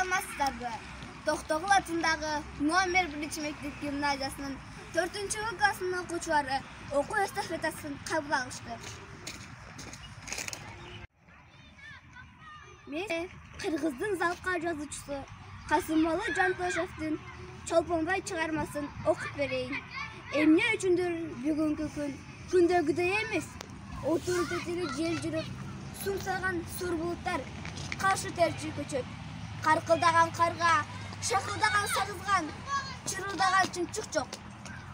саламатсыздарбы? Токтогул атындагы номер 1 мектеп гимназиясынын 4-классынын окуучулары окуу эстафетасын кабыл алышты. Мен Кыргыздын залка жазуучусу Касымалы Жантошевдин Чолпонбай чыгармасын окуп берейин. Эмне үчүндүр бүгүнкү күн күндөгүдөй эмес. Отуруп тетири жел жүрүп, сумсаган сур булуттар каршы терчи көчөт. Каркылдаган карга, шакылдаган сагызган, чырылдаган чымчык жок.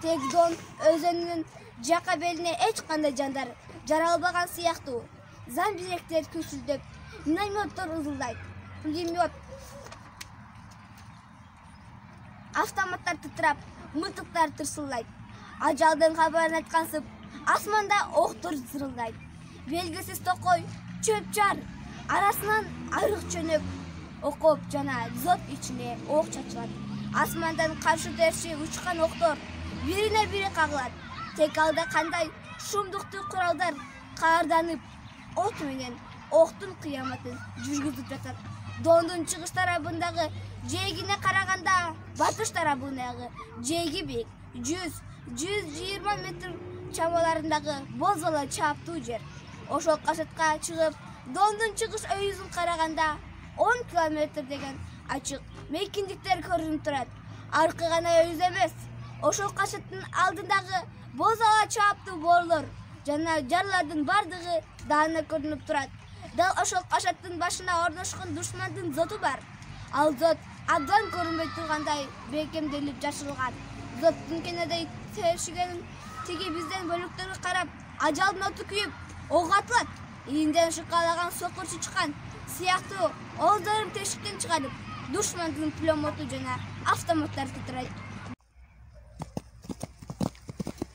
Тегдон өзөнүнүн жака белине эч кандай жандар жаралбаган сыяктуу. Замбиректер көсүлдөп, минометтер ызылдайт. Пулемет, автоматтар тытрап, мылтыктар тырсылдайт. Ажалдын кабарын айткансып, асманда октор зырылдайт. Белгисиз токой, чөп жар, арасынан айрык чөнөк окоп жана зот ичине ок чачылат. Асмандан каршы терши учкан октор бирине бири кагылат. Тек алда кандай шумдуктуу куралдар каарданып, от менен октун кыяматын жүргүзүп жатат. Дондун чыгыш тарабындагы жээгине караганда батыш тарабындагы жээги бийик 100-120 метр чамаларындагы боз бала чаптуу жер. Ошол кашытка чыгып, дондун чыгыш өйүзүн караганда 10 километр деген ачык мейкиндиктер көрүнүп турат. Аркы гана өйүз эмес, ошол кашыттын алдындагы боз бала чаптуу боорлор жана жарлардын бардыгы даана көрүнүп турат. Дал ошол кашыттын башына орношкон душмандын зоту бар. Ал зот абдан көрүнбөй тургандай бекемделип жашырылган. Зоттун кенедей тершигенин тиги бизден бөлүктөргө карап, ажалдын оту күйүп, ок атылат. Ийинден шыкалаган сокур чычкан сыяктуу ооздорун тешиктен чыгарып, душмандын пулемоту жана автоматтар тытрайт.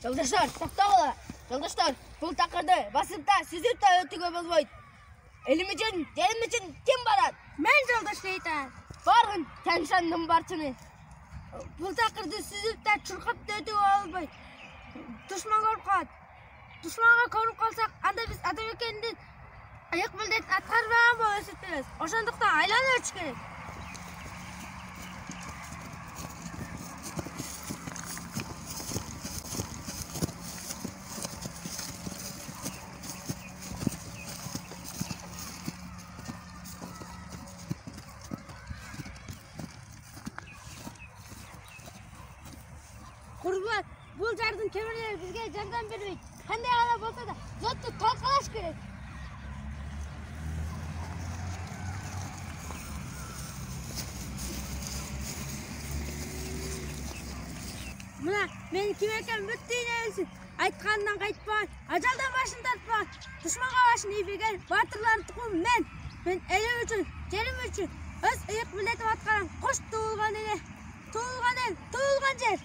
Жолдаштар, токтогула. Жолдаштар, бул такырды басып да, сүзүп да өтүүгө болбойт. Элим үчүн, жерим үчүн ким барат? Мен жолдош Лейтан. Баргын, Тяншандын барчыны. Бул такырды сүзүп да, чуркап да өтүүгө болбойт. Душман коркот. Душманга көрүнүп калсак, анда биз Атамекендин аяк милдетин аткарбаган болуп эсептелебиз. Ошондуктан айланып өтүш керек. Курбат, бул жардын кемелери бизге жардам бербейт. Кандай гана болсо да, зотту талкалаш керек. Мына мен ким экен бүттүйүнө билсин. Айткандан кайтпаган, ажалдан башын тартпаган, душманга башын ийбеген батырлардын тукуму мен. Мен элим үчүн, жерим үчүн өз ыйык милдетим аткарган кош туулган эне, туулган эл, туулган жер.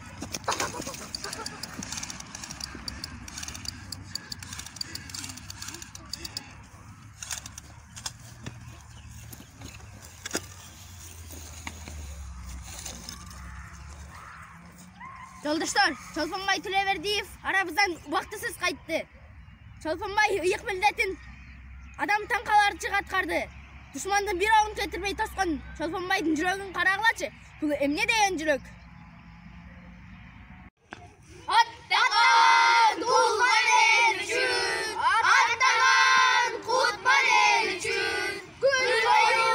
Жолдаштар, Чолпонбай Төлөбердиев арабыздан убактысыз кайтты. Чолпонбай ыйык милдетин адам таңкаларчы аткарды. Душмандын бир оғын кетирбей тоскон Чолпонбайдын жүрөгүн карагылачы. Бул эмне деген жүрөк? Аттаган туулган эл үчүн, аттаган кутман эл үчүн, күн бою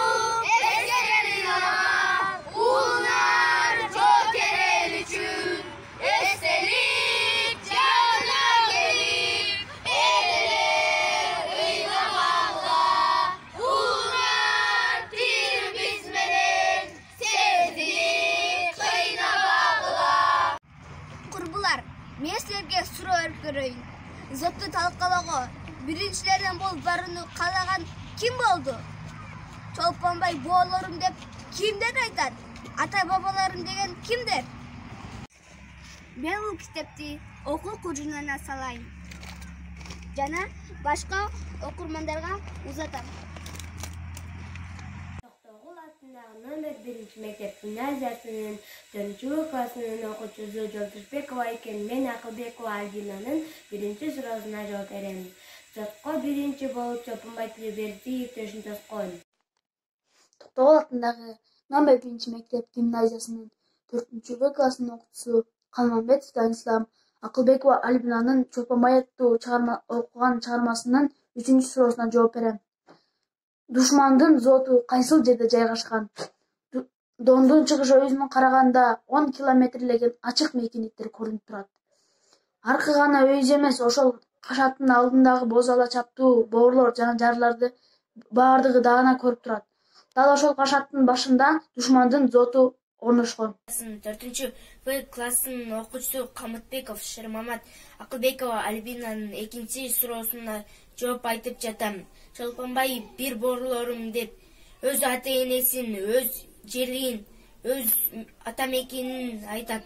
эскерин ала, уулдар жокер эл үчүн, эстелик жана келип, элдер ыйламагыла, уулдар тир биз менен, сездик кыйнабагыла. Курбулар, мен силерге суроо берип көрөйүн. Зотту талкалоого биринчилерден болуп барууну каалаган ким болду? Чолпонбай боолорум деп кимдер айтат? Ата бабаларым деген кимдер? Мен бул китепти окуу куржунуна салайын жана башка окурмандарга узатам. Токтогул атындагы номер 1 мектеп гимназиясынын 4-классынын окуучусу Жолдошбекова экен. Мен Акылбекова Альбинанын 1-суроосуна жооп берем. Зотко 1 болуп Чолпонбай Төлөбердиев төшүн тоскон. Токтогул атындагы Номер 1 мектеп гимназиясынын 4-Б классынын окуучусу Калманбетов Станислам Акылбекова Альбинанын Чолпонбай аттуу окуган чыгармасынын 3-суроосуна жооп берем. Душмандын зооту кайсыл жерде жайгашкан? Дондун чыгышы өзүнүн караганда 10 километрлеген ачык мейкиндиктер көрүнүп турат. Аркы гана өйүз эмес, ошол кашаттын алдындагы боз ала чаптуу боорлор жана жарларды баардыгы даана көрүп турат. Дал ошол кашаттын башында душмандын зооту орношкон. 4-Б классынын окуучусу Камытбеков Шермамат Акылбекова Альбинанын 2-суроосуна жооп айтып жатам. Чолпонбай бир боорлорум деп өз ата энесин, өз жерин, өз ата мекенин айтат.